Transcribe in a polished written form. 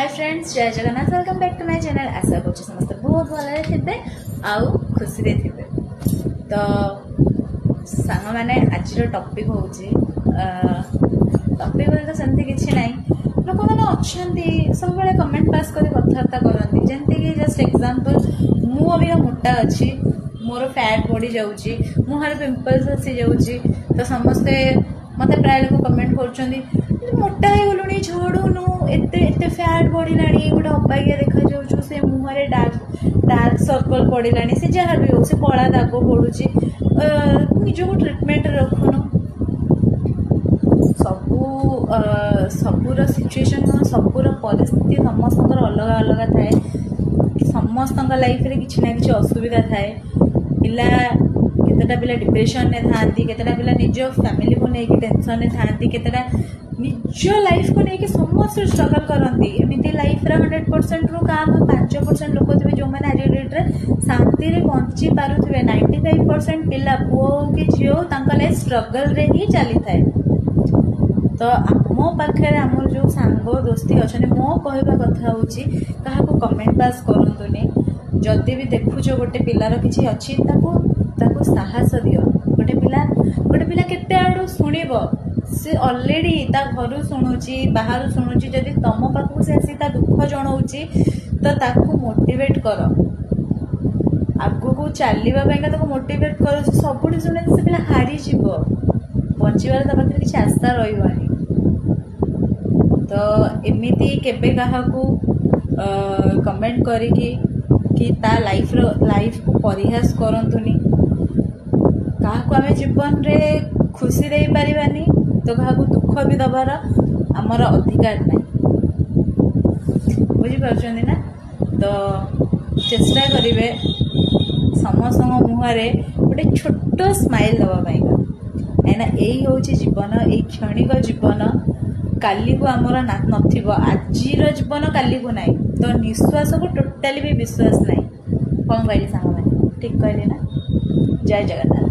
Hi friends, Jai Jagannath. Welcome back to my channel. आशा कर समस्त बहुत भल थे आउ खुशी थे। तो सांग मैंने आज टॉपिक हूँ टॉपिक तो सेमती किसी ना लोक मैंने अच्छा सब बड़े कमेंट पास कर कथबार्ता करती जमीक जस्ट एग्जांपल मु अभी मोटा अच्छी मोर फैट बढ़ी जाऊँगी मुहर पिंपल्स आसी जाऊँगी तो समस्ते मत प्राय लोग कमेंट कर मोटा हो गलुणी झड़ुनु एत फैट बढ़ला गोटे अबागिया देखा जाऊँ से मुहर डार्क सर्कल पड़ा से जहाँ भी हो से कला दाग पड़ुची निजक ट्रिटमेंट रखुनु सबूर सिचुएशन सबूर परिस्थिति समस्त अलग अलग थाए समस्त लाइफ रे किसी ना कि असुविधा थाए पिला केतेटा पिला डिप्रेशन ने थांती केतेटा पिला निज फैमिली को लेकिन टेंशन थांती केतेटा निज लाइफ को लेकिन समस्त स्ट्रगल करती एमती लाइफ रे 100% रु का 5% लोक थे जो मैंने आज डेट रे शांति रे बंची पारुथिबे 95% पिला पुओ कि झियो तांका लाइफ स्ट्रगल रे ही चली थाए। तो मो पाखे आम जो सांग दोस्ती अच्छा मो कहवा कथा हूँ कमेंट पास करूँ जदि भी देखुच गोटे पिलार किसी अच्छी साहस दियो गोटे पिला केते आड़ू शुणव सी अलरेडी ता घर शुणुची बाहर शुणुची जदि तुम पाखक से आसी दुख जनाऊँगी तो ताकू मोटिवेट कर आगू को चलने मोटिवेट कर सब शुणे से पिला हारी जीव बचार ता पाखे किसी आशा रही तो एमती केबे काहाकू कमेंट करिकी कि ता लाइफ को परिहास करंतुनी काहाकू आमे जीवन रे खुशी दे पारिबानी तो काहाकू दुख भी दबार आमर अधिकार नहीं बुझी पारुछन्ती ना। तो चेष्टा करिवे समस्त मुहरे गोटे छोट स्माइल दवाई कहीं यही हूँ जीवन यही क्षणिक जीवन काली को आमर नथिबो आजिर जीवन काली को नाई तो निश्वास को टोटाली भी विश्वास नाई कौन कहली सांग ठीक कहली ना। जय जगन्नाथ।